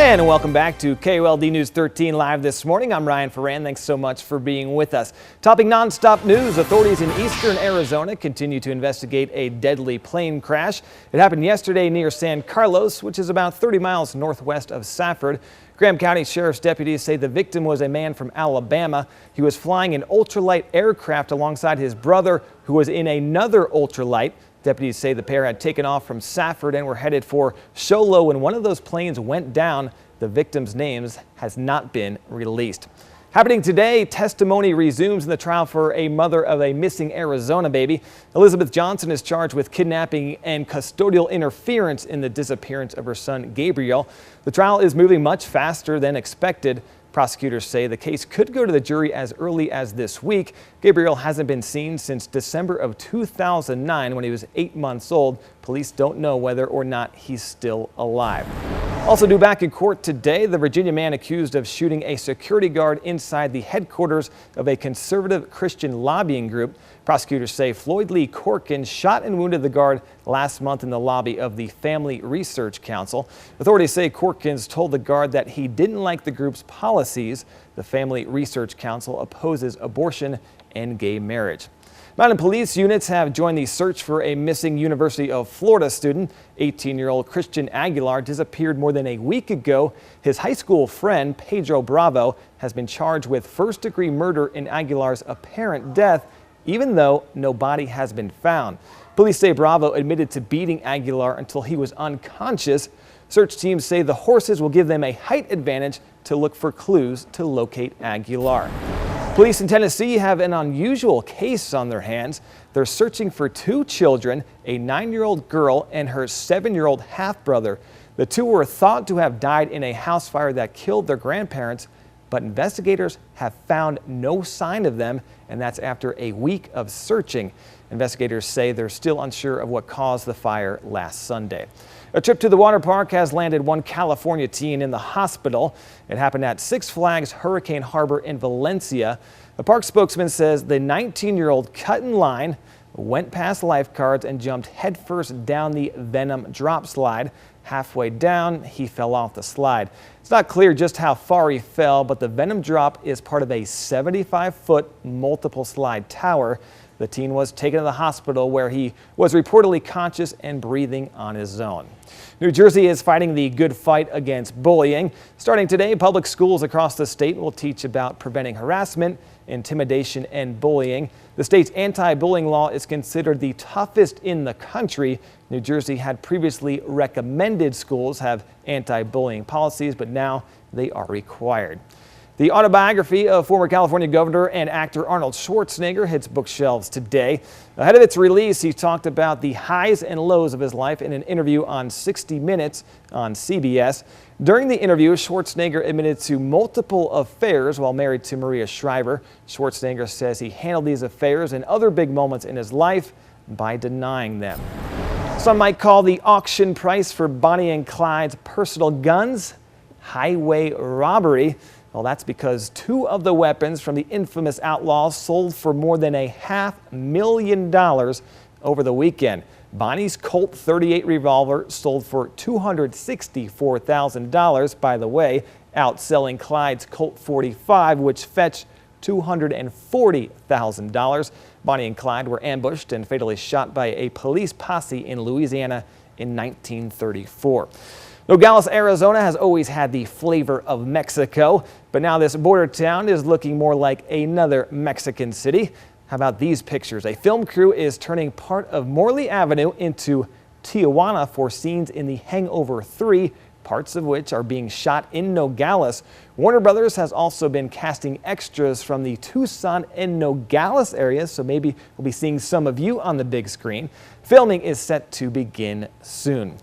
And welcome back to KOLD News 13 Live this morning. I'm Ryan Ferran. Thanks so much for being with us. Topping nonstop news, authorities in eastern Arizona continue to investigate a deadly plane crash. It happened yesterday near San Carlos, which is about 30 miles northwest of Safford. Graham County Sheriff's deputies say the victim was a man from Alabama. He was flying an ultralight aircraft alongside his brother, who was in another ultralight. Deputies say the pair had taken off from Safford and were headed for Show Low when one of those planes went down. The victims' names has not been released. Happening today, testimony resumes in the trial for a mother of a missing Arizona baby. Elizabeth Johnson is charged with kidnapping and custodial interference in the disappearance of her son Gabriel. The trial is moving much faster than expected. Prosecutors say the case could go to the jury as early as this week. Gabriel hasn't been seen since December of 2009 when he was 8 months old. Police don't know whether or not he's still alive. Also due back in court today, the Virginia man accused of shooting a security guard inside the headquarters of a conservative Christian lobbying group. Prosecutors say Floyd Lee Corkin shot and wounded the guard last month in the lobby of the Family Research Council. Authorities say Corkins told the guard that he didn't like the group's policies. The Family Research Council opposes abortion and gay marriage. Mountain police units have joined the search for a missing University of Florida student. 18-year-old Christian Aguilar disappeared more than a week ago. His high school friend, Pedro Bravo, has been charged with first-degree murder in Aguilar's apparent death, even though no body has been found. Police say Bravo admitted to beating Aguilar until he was unconscious. Search teams say the horses will give them a height advantage to look for clues to locate Aguilar. Police in Tennessee have an unusual case on their hands. They're searching for two children, a 9-year-old girl and her 7-year-old half-brother. The two were thought to have died in a house fire that killed their grandparents, but investigators have found no sign of them, and that's after a week of searching. Investigators say they're still unsure of what caused the fire last Sunday. A trip to the water park has landed one California teen in the hospital. It happened at Six Flags Hurricane Harbor in Valencia. The park spokesman says the 19-year-old cut in line, went past lifeguards, and jumped headfirst down the Venom drop slide. Halfway down, he fell off the slide. It's not clear just how far he fell, but the Venom drop is part of a 75-foot multiple slide tower. The teen was taken to the hospital where he was reportedly conscious and breathing on his own. New Jersey is fighting the good fight against bullying. Starting today, public schools across the state will teach about preventing harassment, intimidation, and bullying. The state's anti-bullying law is considered the toughest in the country. New Jersey had previously recommended schools have anti-bullying policies, but now they are required. The autobiography of former California Governor and actor Arnold Schwarzenegger hits bookshelves today. Ahead of its release, he talked about the highs and lows of his life in an interview on 60 Minutes on CBS. During the interview, Schwarzenegger admitted to multiple affairs while married to Maria Shriver. Schwarzenegger says he handled these affairs and other big moments in his life by denying them. Some might call the auction price for Bonnie and Clyde's personal guns highway robbery. Well, that's because two of the weapons from the infamous outlaws sold for more than $500,000 over the weekend. Bonnie's Colt .38 revolver sold for $264,000, by the way, outselling Clyde's Colt .45, which fetched $240,000. Bonnie and Clyde were ambushed and fatally shot by a police posse in Louisiana in 1934. Nogales, Arizona has always had the flavor of Mexico, but now this border town is looking more like another Mexican city. How about these pictures? A film crew is turning part of Morley Avenue into Tijuana for scenes in The Hangover 3, parts of which are being shot in Nogales. Warner Brothers has also been casting extras from the Tucson and Nogales areas, so maybe we'll be seeing some of you on the big screen. Filming is set to begin soon.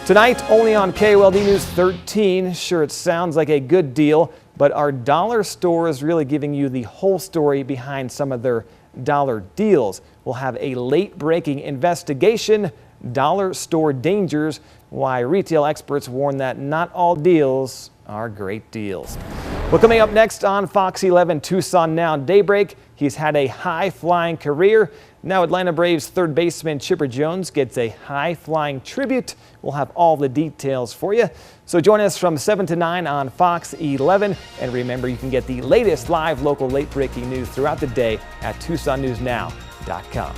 Tonight, only on KOLD News 13. Sure, it sounds like a good deal, but are dollar stores really giving you the whole story behind some of their dollar deals? We'll have a late-breaking investigation, dollar store dangers, why retail experts warn that not all deals are great deals. Well, coming up next on Fox 11 Tucson Now Daybreak, he's had a high-flying career. Now Atlanta Braves third baseman Chipper Jones gets a high-flying tribute. We'll have all the details for you. So join us from 7 to 9 on Fox 11. And remember, you can get the latest live local late-breaking news throughout the day at TucsonNewsNow.com.